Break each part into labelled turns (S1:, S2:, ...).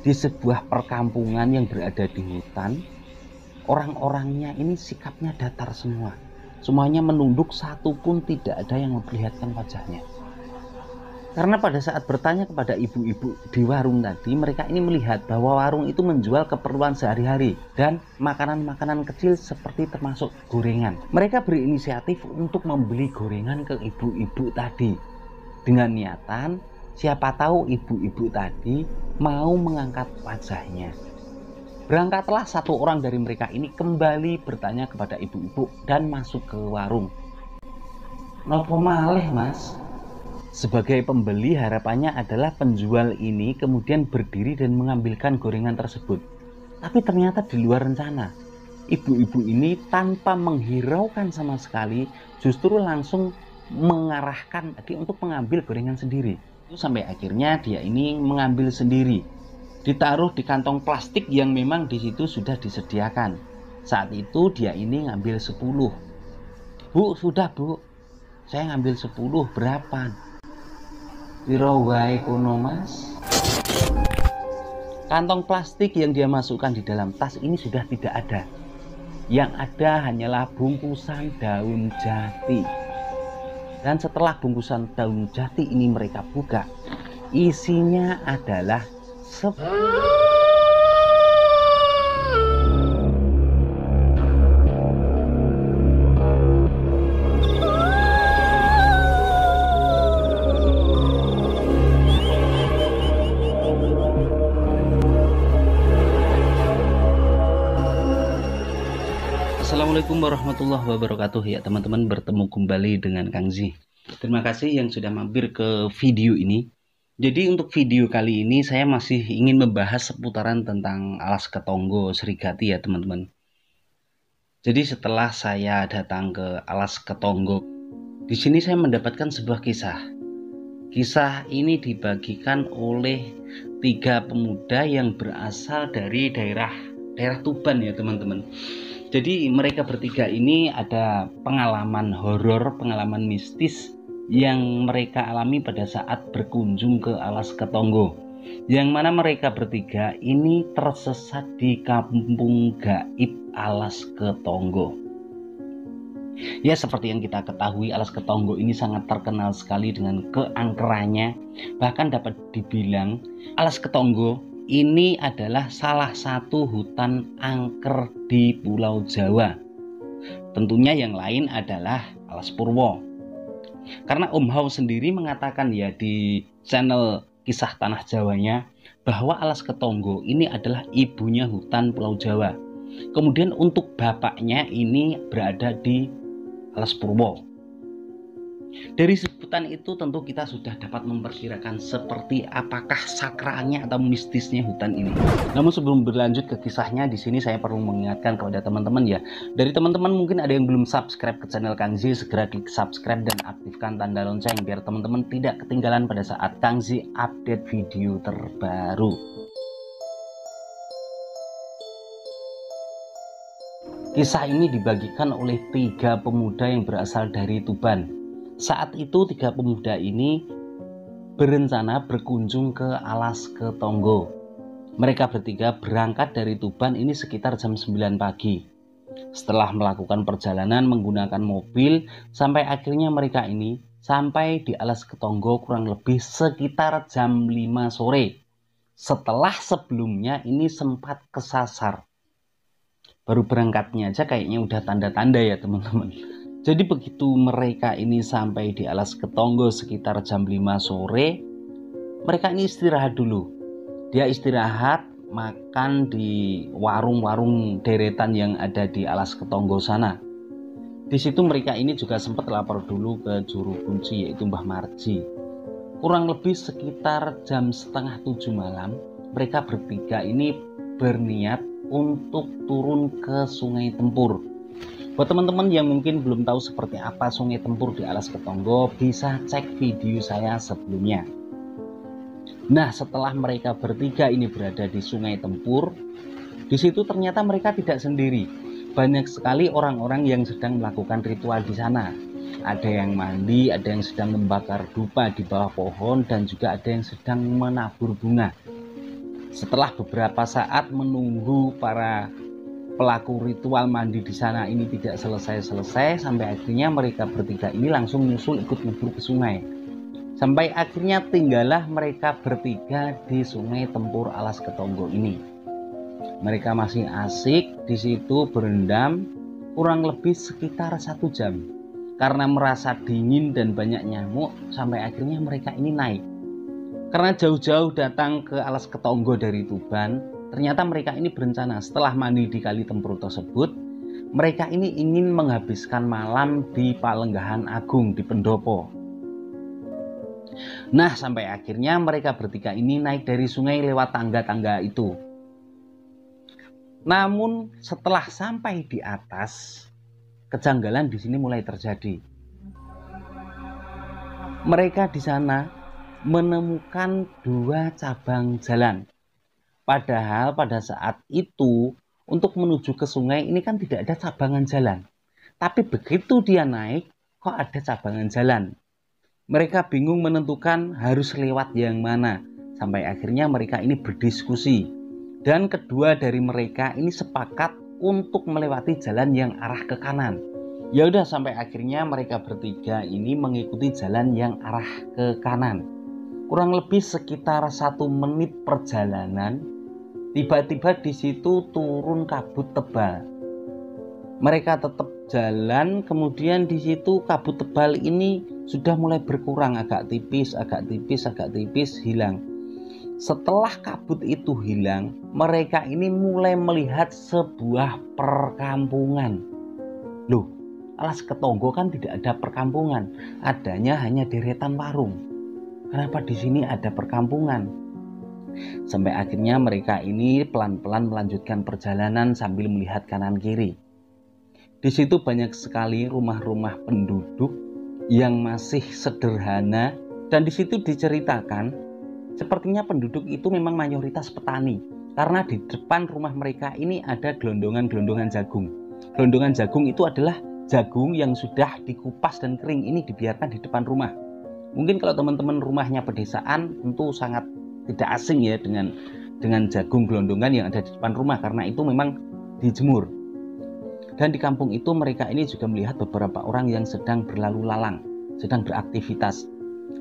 S1: di sebuah perkampungan yang berada di hutan. Orang-orangnya ini sikapnya datar semua. Semuanya menunduk, satu pun tidak ada yang memperlihatkan wajahnya. Karena pada saat bertanya kepada ibu-ibu di warung tadi, mereka ini melihat bahwa warung itu menjual keperluan sehari-hari dan makanan-makanan kecil seperti termasuk gorengan. Mereka berinisiatif untuk membeli gorengan ke ibu-ibu tadi dengan niatan siapa tahu ibu-ibu tadi mau mengangkat wajahnya. Berangkatlah satu orang dari mereka ini kembali bertanya kepada ibu-ibu dan masuk ke warung. "Nopo malih, Mas?" Sebagai pembeli harapannya adalah penjual ini kemudian berdiri dan mengambilkan gorengan tersebut. Tapi ternyata di luar rencana. Ibu-ibu ini tanpa menghiraukan sama sekali justru langsung mengarahkan tadi untuk mengambil gorengan sendiri. Sampai akhirnya dia ini mengambil sendiri. Ditaruh di kantong plastik yang memang di situ sudah disediakan. Saat itu dia ini ngambil 10. "Bu, sudah Bu. Saya ngambil 10, berapa?" "Piro wae kuno, Mas?" Kantong plastik yang dia masukkan di dalam tas ini sudah tidak ada. Yang ada hanyalah bungkusan daun jati. Dan setelah bungkusan daun jati ini mereka buka, isinya adalah Assalamualaikum warahmatullahi wabarakatuh. Ya teman-teman, bertemu kembali dengan Kang Zi. Terima kasih yang sudah mampir ke video ini. Jadi untuk video kali ini saya masih ingin membahas seputaran tentang alas ketonggo Srigati ya teman-teman. Jadi setelah saya datang ke alas ketonggo, di sini saya mendapatkan sebuah kisah. Kisah ini dibagikan oleh 3 pemuda yang berasal dari daerah Tuban ya teman-teman. Jadi mereka bertiga ini ada pengalaman horor, pengalaman mistis yang mereka alami pada saat berkunjung ke alas ketonggo. Yang mana mereka bertiga ini tersesat di kampung gaib alas ketonggo. Ya seperti yang kita ketahui, alas ketonggo ini sangat terkenal sekali dengan keangkerannya. Bahkan dapat dibilang alas ketonggo ini adalah salah satu hutan angker di Pulau Jawa. Tentunya yang lain adalah Alas Purwo. Karena Om Hao sendiri mengatakan ya di channel Kisah Tanah Jawanya bahwa alas ketonggo ini adalah ibunya hutan Pulau Jawa. Kemudian untuk bapaknya ini berada di Alas Purwo. Dari sebutan itu tentu kita sudah dapat memperkirakan seperti apakah sakralnya atau mistisnya hutan ini. Namun sebelum berlanjut ke kisahnya, di sini saya perlu mengingatkan kepada teman-teman ya. Dari teman-teman mungkin ada yang belum subscribe ke channel Kang Zi, segera klik subscribe dan aktifkan tanda lonceng biar teman-teman tidak ketinggalan pada saat Kang Zi update video terbaru. Kisah ini dibagikan oleh 3 pemuda yang berasal dari Tuban. Saat itu 3 pemuda ini berencana berkunjung ke alas ketonggo. Mereka bertiga berangkat dari Tuban ini sekitar jam 9 pagi. Setelah melakukan perjalanan menggunakan mobil, sampai akhirnya mereka ini sampai di alas ketonggo kurang lebih sekitar jam 5 sore. Setelah sebelumnya ini sempat kesasar. Baru berangkatnya aja kayaknya udah tanda-tanda ya teman-teman. Jadi begitu mereka ini sampai di alas ketonggo sekitar jam 5 sore, mereka ini istirahat dulu. Dia istirahat, makan di warung-warung deretan yang ada di alas ketonggo sana. Di situ mereka ini juga sempat lapor dulu ke juru kunci yaitu Mbah Marji. Kurang lebih sekitar jam setengah 7 malam, mereka bertiga ini berniat untuk turun ke Sungai Tempur. Buat teman-teman yang mungkin belum tahu seperti apa Sungai Tempur di alas ketonggo, bisa cek video saya sebelumnya. Nah, setelah mereka bertiga ini berada di Sungai Tempur, di situ ternyata mereka tidak sendiri. Banyak sekali orang-orang yang sedang melakukan ritual di sana. Ada yang mandi, ada yang sedang membakar dupa di bawah pohon, dan juga ada yang sedang menabur bunga. Setelah beberapa saat menunggu para pelaku ritual mandi di sana ini tidak selesai-selesai, sampai akhirnya mereka bertiga ini langsung nyusul ikut nyebur ke sungai. Sampai akhirnya tinggallah mereka bertiga di Sungai Tempur Alas Ketonggo ini. Mereka masih asik di situ berendam kurang lebih sekitar 1 jam. Karena merasa dingin dan banyak nyamuk, sampai akhirnya mereka ini naik. Karena jauh-jauh datang ke Alas Ketonggo dari Tuban, ternyata mereka ini berencana setelah mandi di Kali Tempur tersebut, mereka ini ingin menghabiskan malam di Palenggahan Agung di Pendopo. Nah, sampai akhirnya mereka bertiga ini naik dari sungai lewat tangga-tangga itu. Namun setelah sampai di atas, kejanggalan di sini mulai terjadi. Mereka di sana menemukan 2 cabang jalan. Padahal pada saat itu untuk menuju ke sungai ini kan tidak ada cabangan jalan. Tapi begitu dia naik, kok ada cabangan jalan. Mereka bingung menentukan harus lewat yang mana. Sampai akhirnya mereka ini berdiskusi. Dan kedua dari mereka ini sepakat untuk melewati jalan yang arah ke kanan. Ya udah, sampai akhirnya mereka bertiga ini mengikuti jalan yang arah ke kanan. Kurang lebih sekitar 1 menit perjalanan, tiba-tiba di situ turun kabut tebal. Mereka tetap jalan, kemudian di situ kabut tebal ini sudah mulai berkurang, agak tipis, hilang. Setelah kabut itu hilang, mereka ini mulai melihat sebuah perkampungan. Loh, Alas Ketonggo kan tidak ada perkampungan, adanya hanya deretan warung. Kenapa di sini ada perkampungan? Sampai akhirnya mereka ini pelan-pelan melanjutkan perjalanan sambil melihat kanan kiri. Di situ banyak sekali rumah-rumah penduduk yang masih sederhana, dan di situ diceritakan sepertinya penduduk itu memang mayoritas petani, karena di depan rumah mereka ini ada gelondongan-gelondongan jagung. Gelondongan jagung itu adalah jagung yang sudah dikupas dan kering, ini dibiarkan di depan rumah. Mungkin kalau teman-teman rumahnya pedesaan tentu sangat tidak asing ya dengan jagung gelondongan yang ada di depan rumah, karena itu memang dijemur. Dan di kampung itu mereka ini juga melihat beberapa orang yang sedang berlalu lalang, sedang beraktivitas.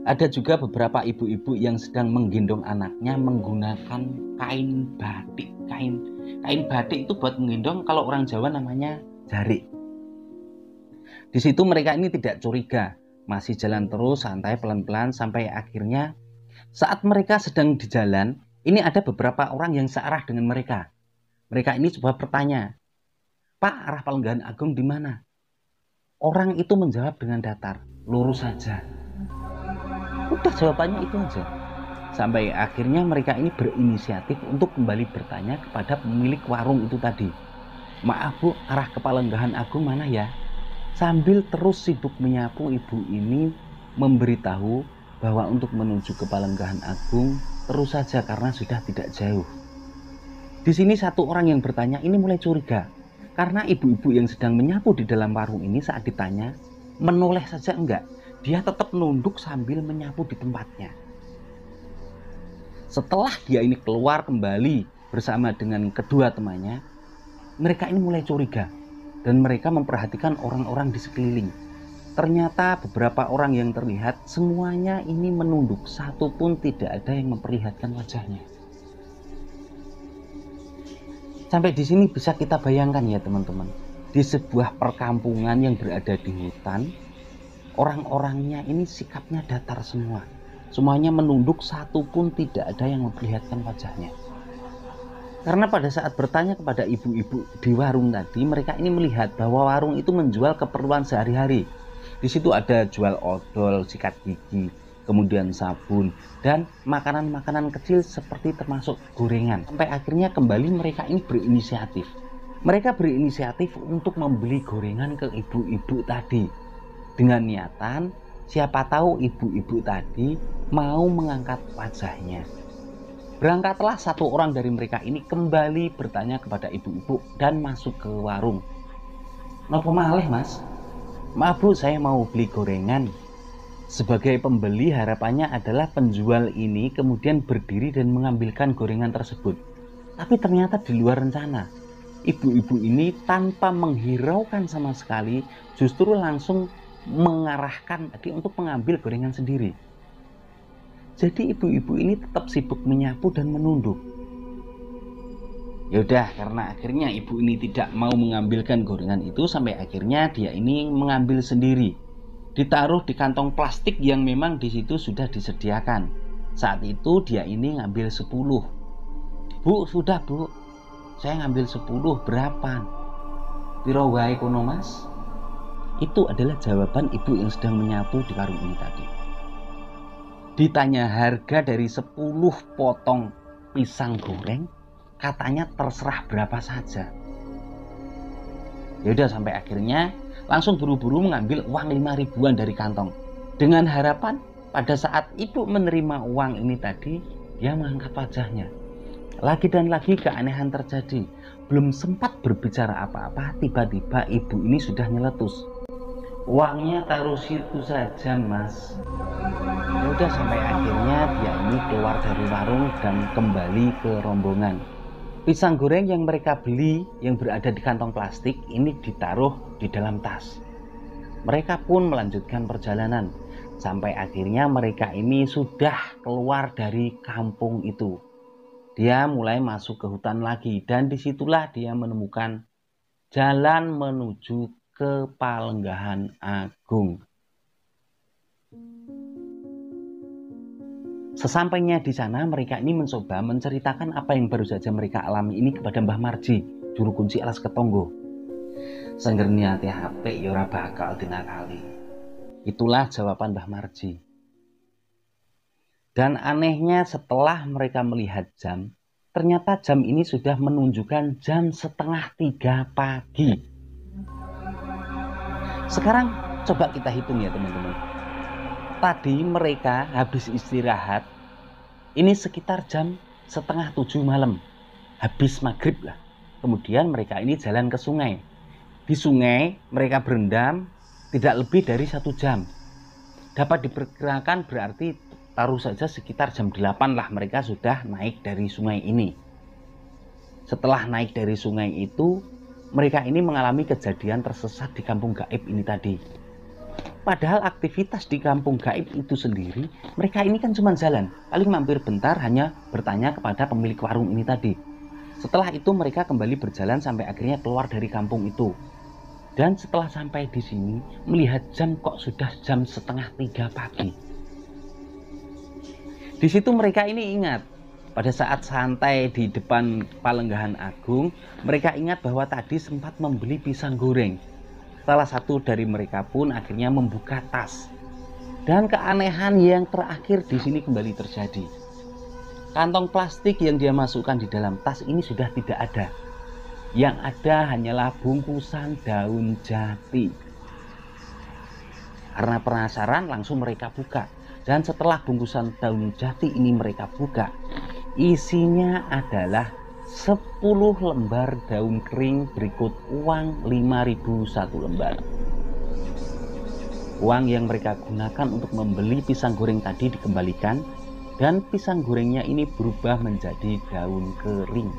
S1: Ada juga beberapa ibu-ibu yang sedang menggendong anaknya menggunakan kain batik. Kain batik itu buat menggendong, kalau orang Jawa namanya jarik. Di situ mereka ini tidak curiga, masih jalan terus santai pelan-pelan, sampai akhirnya saat mereka sedang di jalan, ini ada beberapa orang yang searah dengan mereka. Mereka ini coba bertanya, "Pak, arah Palenggahan Agung di mana?" Orang itu menjawab dengan datar, "Lurus saja." Udah, jawabannya itu aja. Sampai akhirnya mereka ini berinisiatif untuk kembali bertanya kepada pemilik warung itu tadi, "Maaf Bu, arah ke Palenggahan Agung mana ya?" Sambil terus sibuk menyapu, ibu ini memberitahu bahwa untuk menuju ke Palenggahan Agung terus saja karena sudah tidak jauh. Di sini satu orang yang bertanya ini mulai curiga, karena ibu-ibu yang sedang menyapu di dalam warung ini saat ditanya menoleh saja enggak. Dia tetap nunduk sambil menyapu di tempatnya. Setelah dia ini keluar kembali bersama dengan kedua temannya, mereka ini mulai curiga dan mereka memperhatikan orang-orang di sekeliling. Ternyata beberapa orang yang terlihat semuanya ini menunduk, satu pun tidak ada yang memperlihatkan wajahnya. Sampai di sini bisa kita bayangkan ya teman-teman, di sebuah perkampungan yang berada di hutan, orang-orangnya ini sikapnya datar semua. Semuanya menunduk, satu pun tidak ada yang memperlihatkan wajahnya. Karena pada saat bertanya kepada ibu-ibu di warung tadi, mereka ini melihat bahwa warung itu menjual keperluan sehari-hari. Di situ ada jual odol, sikat gigi, kemudian sabun, dan makanan-makanan kecil seperti termasuk gorengan. Sampai akhirnya kembali mereka ini berinisiatif. Mereka berinisiatif untuk membeli gorengan ke ibu-ibu tadi, dengan niatan siapa tahu ibu-ibu tadi mau mengangkat wajahnya. Berangkatlah satu orang dari mereka ini kembali bertanya kepada ibu-ibu dan masuk ke warung. "Napa malih Mas? Maaf Bu, saya mau beli gorengan." Sebagai pembeli, harapannya adalah penjual ini kemudian berdiri dan mengambilkan gorengan tersebut. Tapi ternyata di luar rencana. Ibu-ibu ini tanpa menghiraukan sama sekali justru langsung mengarahkan tadi untuk mengambil gorengan sendiri. Jadi ibu-ibu ini tetap sibuk menyapu dan menunduk. Ya udah, karena akhirnya ibu ini tidak mau mengambilkan gorengan itu, sampai akhirnya dia ini mengambil sendiri. Ditaruh di kantong plastik yang memang di situ sudah disediakan. Saat itu dia ini ngambil 10. Bu, sudah bu, saya ngambil 10, berapa? Piro wae kono mas? Itu adalah jawaban ibu yang sedang menyapu di warung ini tadi. Ditanya harga dari 10 potong pisang goreng, katanya terserah berapa saja. Ya udah, sampai akhirnya langsung buru-buru mengambil uang 5 ribuan dari kantong. Dengan harapan pada saat ibu menerima uang ini tadi, dia mengangkat wajahnya. Lagi dan lagi keanehan terjadi. Belum sempat berbicara apa-apa, tiba-tiba ibu ini sudah nyeletus. Uangnya taruh situ saja mas. Ya udah, sampai akhirnya dia ini keluar dari warung dan kembali ke rombongan. Pisang goreng yang mereka beli yang berada di kantong plastik ini ditaruh di dalam tas. Mereka pun melanjutkan perjalanan sampai akhirnya mereka ini sudah keluar dari kampung itu. Dia mulai masuk ke hutan lagi dan disitulah dia menemukan jalan menuju ke Palenggahan Agung. Sesampainya di sana, mereka ini mencoba menceritakan apa yang baru saja mereka alami ini kepada Mbah Marji, juru kunci Alas Ketonggo. Sangger niate HP ya ora bakal dinakali. Itulah jawaban Mbah Marji. Dan anehnya setelah mereka melihat jam, ternyata jam ini sudah menunjukkan jam 2:30 pagi. Sekarang coba kita hitung ya teman-teman. Tadi mereka habis istirahat, ini sekitar jam 6:30 malam, habis maghrib lah. Kemudian mereka ini jalan ke sungai. Di sungai mereka berendam tidak lebih dari 1 jam. Dapat diperkirakan berarti taruh saja sekitar jam 8 lah mereka sudah naik dari sungai ini. Setelah naik dari sungai itu, mereka ini mengalami kejadian tersesat di kampung gaib ini tadi. Padahal aktivitas di kampung gaib itu sendiri, mereka ini kan cuma jalan, paling mampir bentar hanya bertanya kepada pemilik warung ini tadi. Setelah itu mereka kembali berjalan sampai akhirnya keluar dari kampung itu. Dan setelah sampai di sini, melihat jam kok sudah jam 2:30 pagi. Di situ mereka ini ingat, pada saat santai di depan Palenggahan Agung, mereka ingat bahwa tadi sempat membeli pisang goreng. Salah satu dari mereka pun akhirnya membuka tas. Dan keanehan yang terakhir di sini kembali terjadi. Kantong plastik yang dia masukkan di dalam tas ini sudah tidak ada. Yang ada hanyalah bungkusan daun jati. Karena penasaran langsung mereka buka. Dan setelah bungkusan daun jati ini mereka buka, isinya adalah 10 lembar daun kering berikut uang 5.000 satu lembar. Uang yang mereka gunakan untuk membeli pisang goreng tadi dikembalikan dan pisang gorengnya ini berubah menjadi daun kering.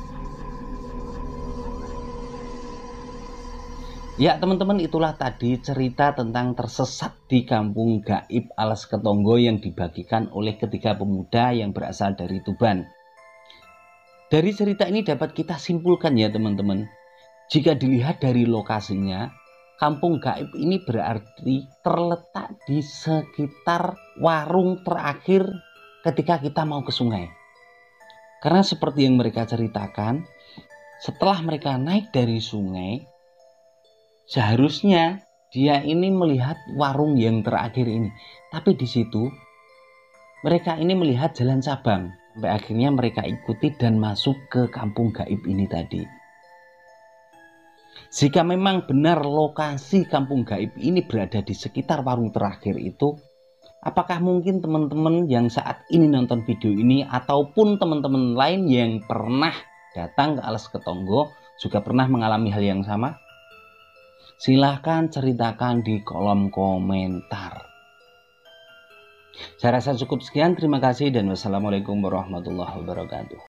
S1: Ya teman-teman, itulah tadi cerita tentang tersesat di kampung gaib Alas Ketonggo yang dibagikan oleh ketiga pemuda yang berasal dari Tuban. Dari cerita ini dapat kita simpulkan ya teman-teman, jika dilihat dari lokasinya, kampung gaib ini berarti terletak di sekitar warung terakhir ketika kita mau ke sungai. Karena seperti yang mereka ceritakan, setelah mereka naik dari sungai, seharusnya dia ini melihat warung yang terakhir ini. Tapi di situ mereka ini melihat jalan cabang. Sampai akhirnya mereka ikuti dan masuk ke kampung gaib ini tadi. Jika memang benar lokasi kampung gaib ini berada di sekitar warung terakhir itu, apakah mungkin teman-teman yang saat ini nonton video ini ataupun teman-teman lain yang pernah datang ke Alas Ketonggo juga pernah mengalami hal yang sama? Silahkan ceritakan di kolom komentar. Saya rasa cukup sekian, terima kasih dan wassalamualaikum warahmatullahi wabarakatuh.